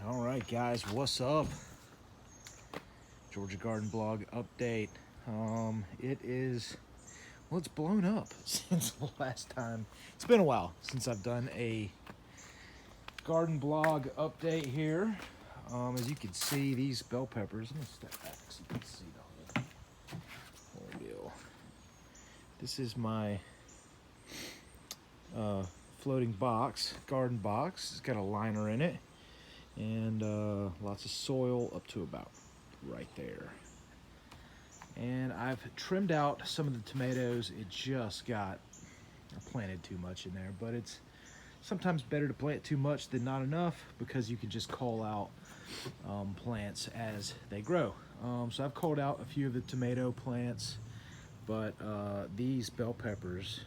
All right, guys, what's up? Georgia Garden Blog update. It's blown up since the last time. It's been a while since I've done a garden blog update here. As you can see, these bell peppers, I'm gonna step back so you can see the whole deal. This is my floating box, garden box. It's got a liner in it and lots of soil up to about right there. And I've trimmed out some of the tomatoes. I planted too much in there, but it's sometimes better to plant too much than not enough because you can just call out plants as they grow. So I've called out a few of the tomato plants, but these bell peppers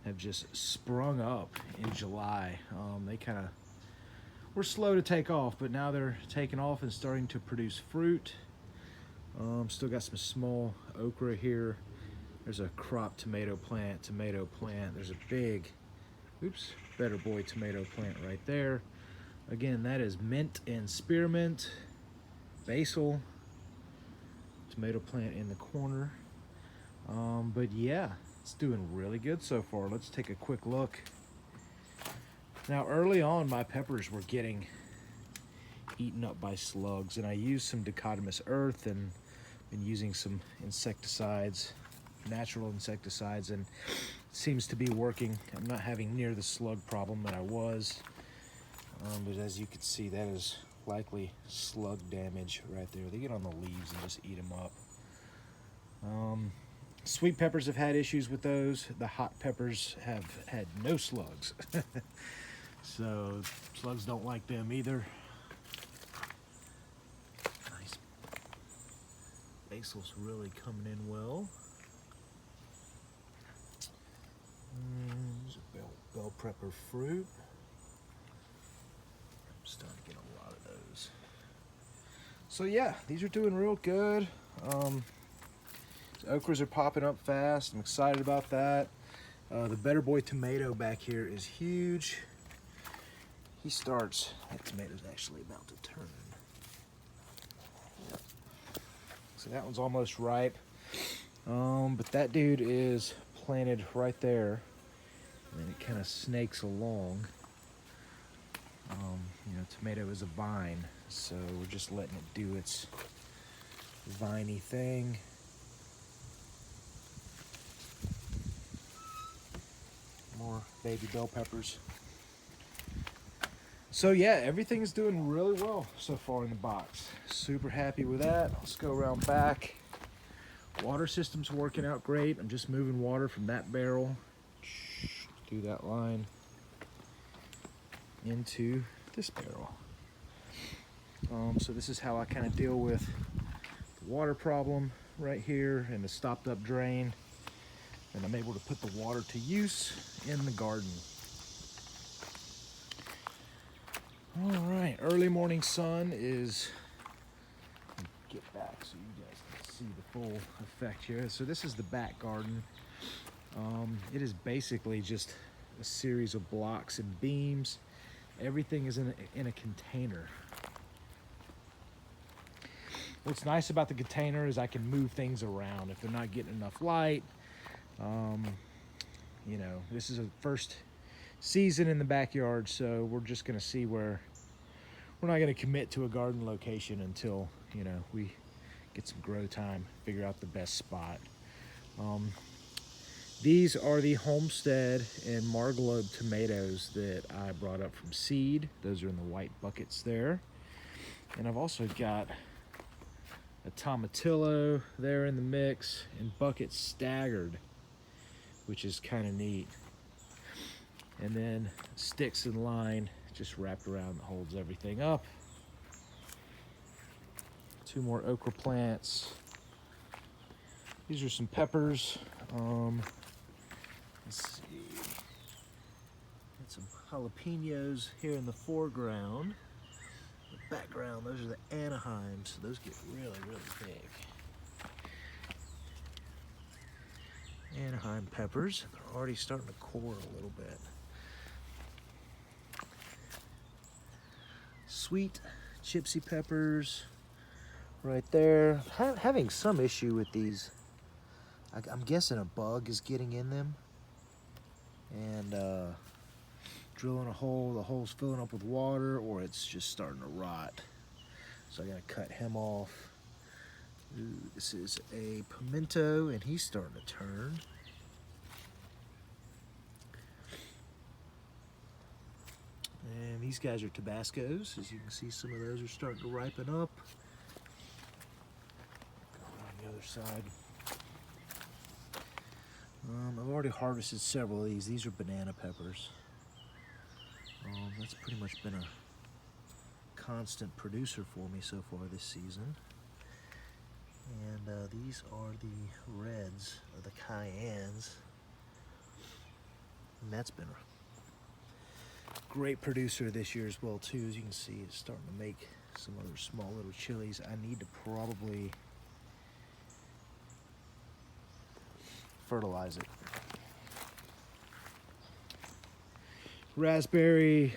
have just sprung up in July. They kind of were slow to take off, but now they're taking off and starting to produce fruit. Still got some small okra here. There's a crop tomato plant. There's a big, Better Boy tomato plant right there. Again, that is mint and spearmint, basil, tomato plant in the corner. But yeah, it's doing really good so far. Let's take a quick look. Now, early on, my peppers were getting eaten up by slugs, and I used some dichotomous earth and been using some insecticides, natural insecticides, and it seems to be working. I'm not having near the slug problem that I was, but as you can see, that is likely slug damage right there. They get on the leaves and just eat them up. Sweet peppers have had issues with those. The hot peppers have had no slugs. So slugs don't like them either. Nice. Basil's really coming in well. There's a bell pepper fruit. I'm starting to get a lot of those. So yeah, these are doing real good. Okras are popping up fast. I'm excited about that. The Better Boy tomato back here is huge. That tomato's actually about to turn. Yep. So that one's almost ripe. But that dude is planted right there. And then it kind of snakes along. Tomato is a vine, so we're just letting it do its viney thing. More baby bell peppers. So yeah, everything's doing really well so far in the box. Super happy with that. Let's go around back. Water system's working out great. I'm just moving water from that barrel through that line into this barrel. So this is how I kind of deal with the water problem right here and the stopped up drain. And I'm able to put the water to use in the garden. All right, early morning sun is, get back so you guys can see the full effect here. So this is the back garden. It is basically just a series of blocks and beams. Everything is in a container. What's nice about the container is I can move things around if they're not getting enough light. This is a first season in the backyard, so we're just going to see where we're not going to commit to a garden location until we get some grow time, figure out the best spot. These are the Homestead and Margalobe tomatoes that I brought up from seed. Those are in the white buckets there. And I've also got a tomatillo there in the mix and buckets staggered, which is kind of neat. And then sticks in line just wrapped around that holds everything up. 2 more okra plants. These are some peppers. Let's see. Got some jalapenos here in the foreground. The background, those are the Anaheims, so those get really, really big. Anaheim peppers, they're already starting to core a little bit. sweet gypsy peppers right there. Having some issue with these. I'm guessing a bug is getting in them. And drilling a hole, the hole's filling up with water, or it's just starting to rot. So I gotta cut him off. Ooh, this is a pimento, and he's starting to turn. And these guys are Tabascos. As you can see, some of those are starting to ripen up. Go on the other side. I've already harvested several of these. These are banana peppers. That's pretty much been a constant producer for me so far this season. And these are the reds, or the cayennes. And that's been a great producer this year as well too. As you can see, it's starting to make some other small little chilies. I need to probably fertilize it. Raspberry,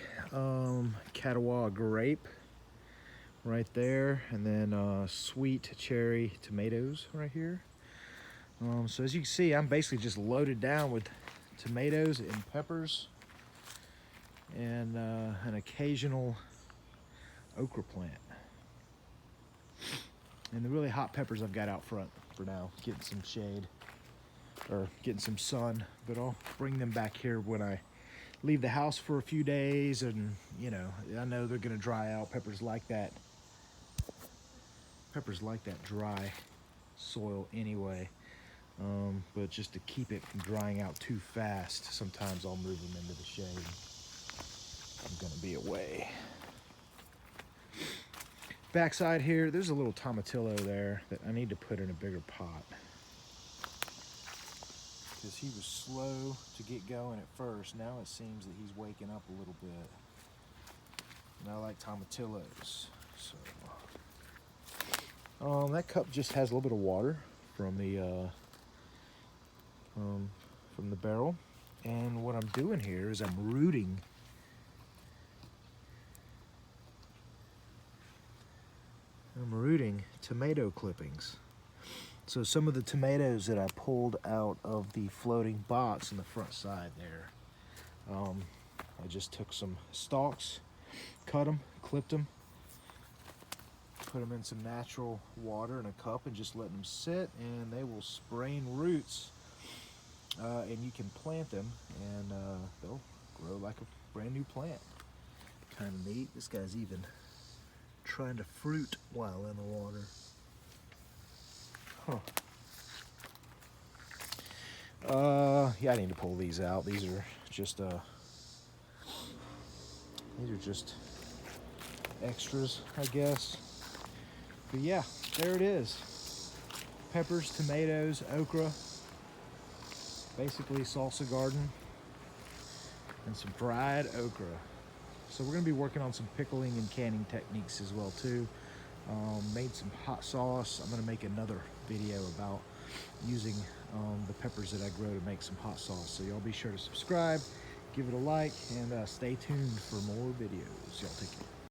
Catawba grape right there, and then sweet cherry tomatoes right here. So as you can see, I'm basically just loaded down with tomatoes and peppers and an occasional okra plant. And the really hot peppers I've got out front for now, getting some shade or getting some sun, but I'll bring them back here when I leave the house for a few days, and you know, I know they're gonna dry out. Peppers like that dry soil anyway, but just to keep it from drying out too fast, sometimes I'll move them into the shade. I'm gonna be away. Backside here, there's a little tomatillo there that I need to put in a bigger pot, because he was slow to get going at first. Now it seems that he's waking up a little bit. And I like tomatillos. So that cup just has a little bit of water from the barrel. And what I'm doing here is I'm rooting tomato clippings. So some of the tomatoes that I pulled out of the floating box in the front side there, I just took some stalks, cut them, clipped them, put them in some natural water in a cup and just let them sit, and they will sprain roots, and you can plant them, and they'll grow like a brand new plant. Kind of neat. This guy's even trying to fruit while in the water. Yeah, I need to pull these out. These are just extras, I guess. But yeah, there it is. Peppers, tomatoes, okra, basically salsa garden, and some fried okra. So we're gonna be working on some pickling and canning techniques as well too. Made some hot sauce. I'm gonna make another video about using the peppers that I grow to make some hot sauce. So y'all be sure to subscribe, give it a like, and stay tuned for more videos. Y'all take care.